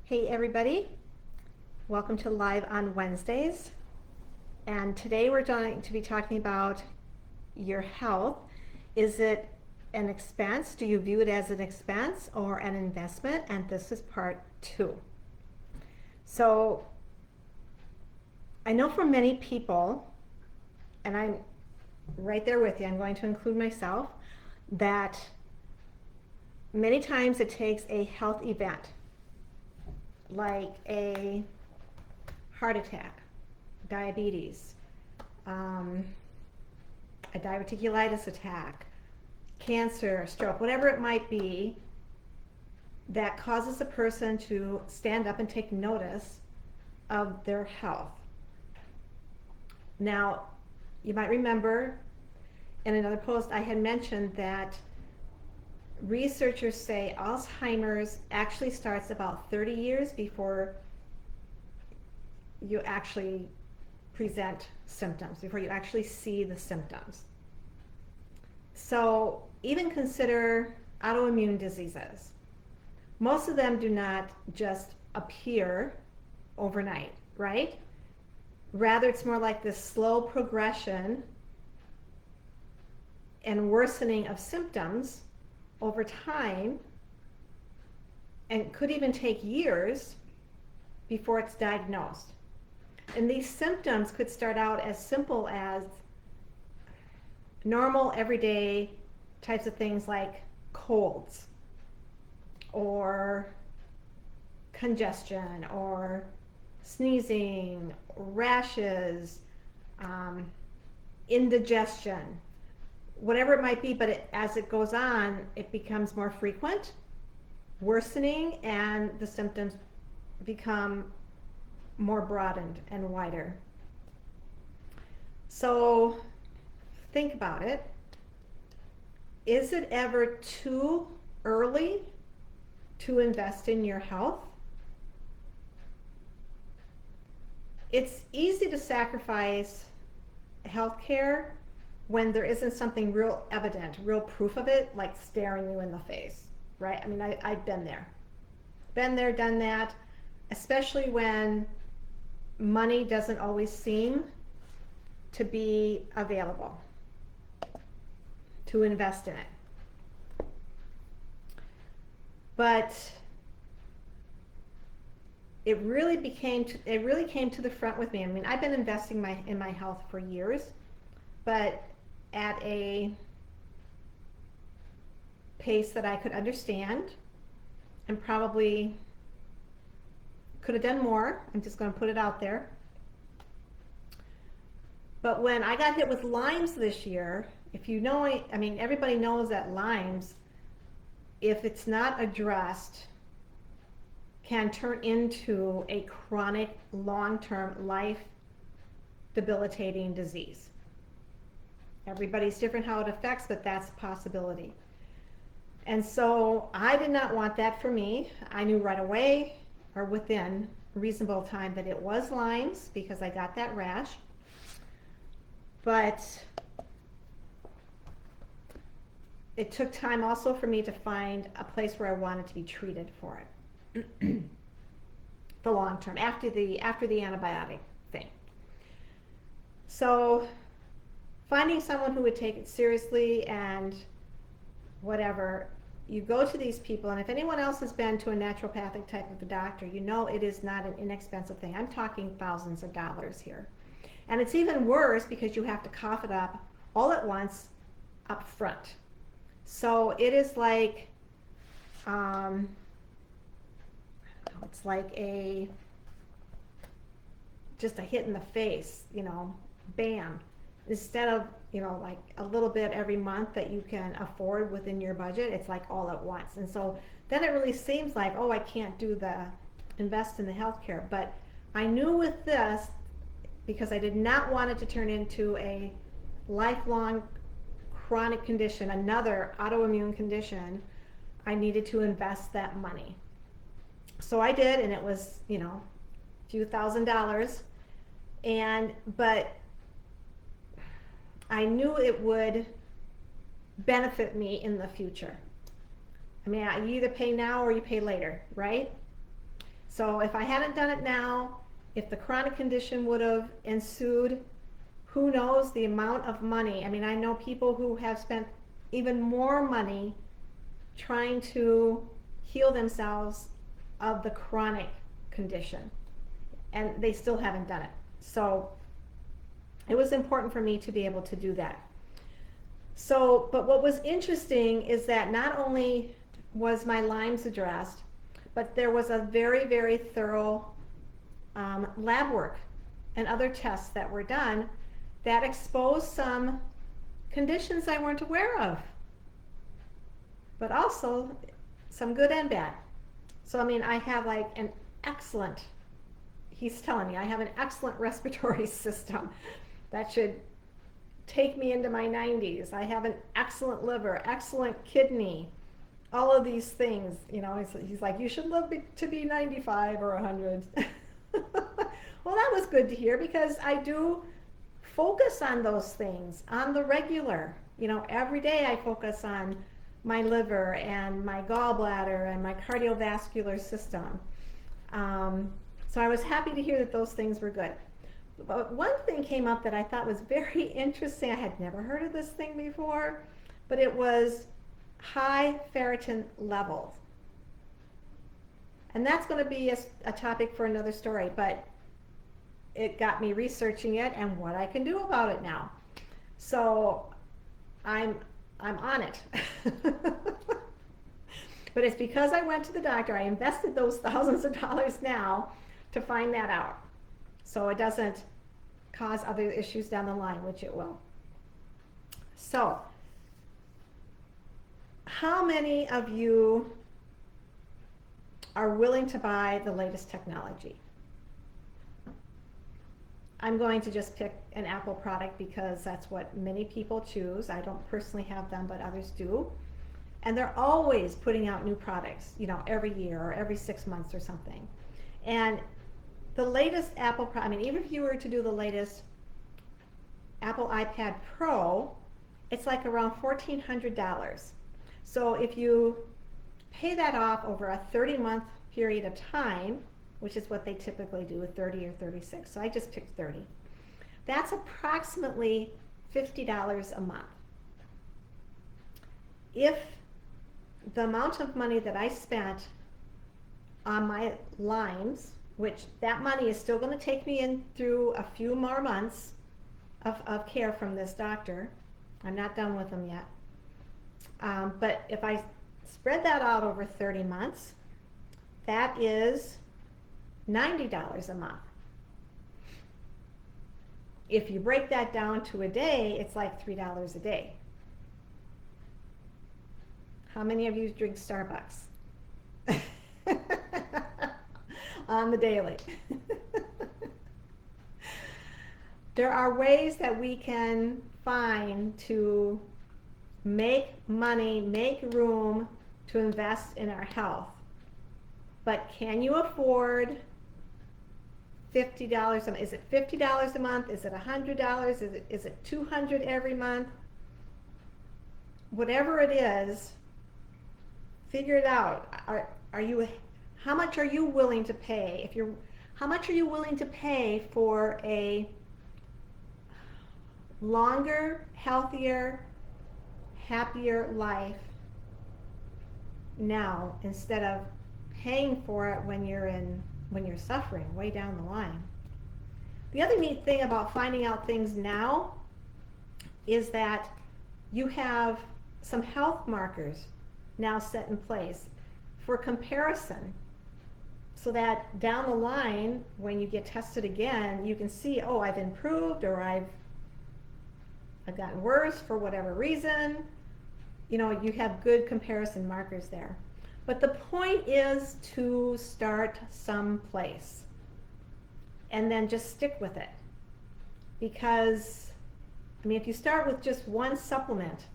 Hey everybody, welcome to Live on Wednesdays. And today we're going to be talking about your health. Is it an expense? Do you view it as an expense or an investment? And this is part 2. So I know for many people, and I'm right there with you, I'm going to include myself, that many times it takes a health event like a heart attack, diabetes, a diverticulitis attack, cancer, stroke, whatever it might be, that causes a person to stand up and take notice of their health. Now, you might remember in another post I had mentioned that researchers say Alzheimer's actually starts about 30 years before you actually present symptoms, before you actually see the symptoms. So even consider autoimmune diseases. Most of them do not just appear overnight, right? Rather, it's more like this slow progression and worsening of symptoms over time, and could even take years before it's diagnosed. And these symptoms could start out as simple as normal everyday types of things like colds or congestion or sneezing, rashes, indigestion, whatever it might be, but as it goes on, it becomes more frequent, worsening, and the symptoms become more broadened and wider. So think about it. Is it ever too early to invest in your health? It's easy to sacrifice health care when there isn't something real evident, real proof of it, like staring you in the face, right? I mean, I've been there. Been there, done that, especially when money doesn't always seem to be available to invest in it. But it really came to the front with me. I mean, I've been investing in my health for years, but at a pace that I could understand, and probably could have done more. I'm just going to put it out there. But when I got hit with Lyme's this year, if you know, I mean, everybody knows that Lyme's, if it's not addressed, can turn into a chronic, long-term, life debilitating disease. Everybody's different how it affects, but that's a possibility. And so I did not want that for me. I knew right away, or within reasonable time, that it was Lyme's because I got that rash. But it took time also for me to find a place where I wanted to be treated for it. The long term, after the antibiotic thing. So finding someone who would take it seriously and whatever, you go to these people, and if anyone else has been to a naturopathic type of a doctor, you know it is not an inexpensive thing. I'm talking thousands of dollars here. And it's even worse because you have to cough it up all at once up front. So it is like, it's like just a hit in the face, you know, bam. Instead of, you know, like a little bit every month that you can afford within your budget, it's like all at once. And so then it really seems like, oh, I can't invest in the healthcare. But I knew with this, because I did not want it to turn into a lifelong chronic condition, another autoimmune condition, I needed to invest that money. So I did, and it was, you know, a few $1,000s. But I knew it would benefit me in the future. I mean, you either pay now or you pay later, right? So if I hadn't done it now, if the chronic condition would have ensued, who knows the amount of money. I mean, I know people who have spent even more money trying to heal themselves of the chronic condition, and they still haven't done it. So it was important for me to be able to do that. So, but what was interesting is that not only was my Lyme's addressed, but there was a very, very thorough lab work and other tests that were done that exposed some conditions I weren't aware of, but also some good and bad. So, I mean, I have like an excellent, he's telling me I have an excellent respiratory system that should take me into my 90s. I have an excellent liver, excellent kidney, all of these things. You know, he's like, you should live to be 95 or 100. Well, that was good to hear, because I do focus on those things on the regular. You know, every day I focus on my liver and my gallbladder and my cardiovascular system. So I was happy to hear that those things were good. But one thing came up that I thought was very interesting. I had never heard of this thing before, but it was high ferritin levels. And that's going to be a topic for another story, but it got me researching it and what I can do about it now. So I'm on it. But it's because I went to the doctor. I invested those thousands of dollars now to find that out, so it doesn't cause other issues down the line, which it will. So, how many of you are willing to buy the latest technology? I'm going to just pick an Apple product because that's what many people choose. I don't personally have them, but others do. And they're always putting out new products, you know, every year or every 6 months or something. And the latest Apple product, I mean, even if you were to do the latest Apple iPad Pro, it's like around $1,400. So if you pay that off over a 30-month period of time, which is what they typically do, 30 or 36, so I just picked 30. That's approximately $50 a month. If the amount of money that I spent on my Lyme's, which that money is still going to take me in through a few more months of care from this doctor. I'm not done with them yet. But if I spread that out over 30 months, that is $90 a month. If you break that down to a day, it's like $3 a day. How many of you drink Starbucks? On the daily. There are ways that we can find to make money, make room to invest in our health. But can you afford $50 a month? Is it $50 a month? Is it $100? Is it $200 every month? Whatever it is, figure it out. How much are you willing to pay? How much are you willing to pay for a longer, healthier, happier life now, instead of paying for it when you're suffering way down the line? The other neat thing about finding out things now is that you have some health markers now set in place for comparison, so that down the line, when you get tested again, you can see, oh, I've improved, or I've gotten worse for whatever reason. You know, you have good comparison markers there. But the point is to start someplace and then just stick with it. Because, I mean, if you start with just one supplement,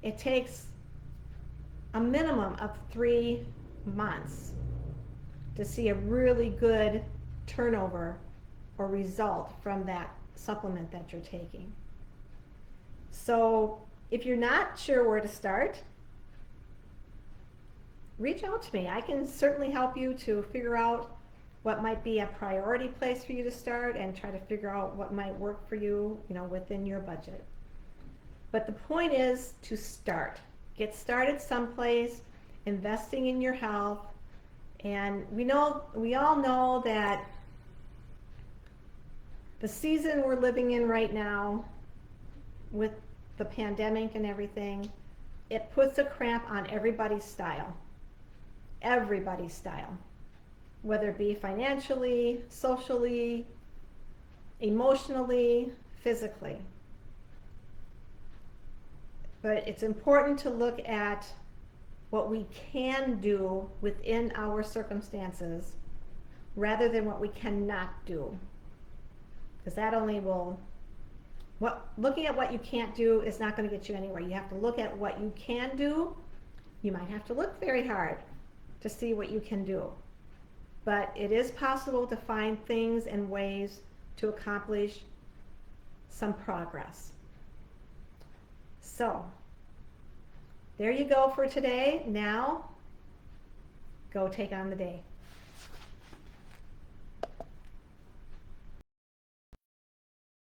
it takes a minimum of 3 months to see a really good turnover or result from that supplement that you're taking. So if you're not sure where to start, reach out to me. I can certainly help you to figure out what might be a priority place for you to start and try to figure out what might work for you, within your budget. But the point is to start. Get started someplace, investing in your health. And we all know that the season we're living in right now with the pandemic and everything, it puts a cramp on everybody's style. Everybody's style. Whether it be financially, socially, emotionally, physically. But it's important to look at what we can do within our circumstances rather than what we cannot do. Because that only will, looking at what you can't do is not going to get you anywhere. You have to look at what you can do. You might have to look very hard to see what you can do. But it is possible to find things and ways to accomplish some progress. So, there you go for today. Now, go take on the day.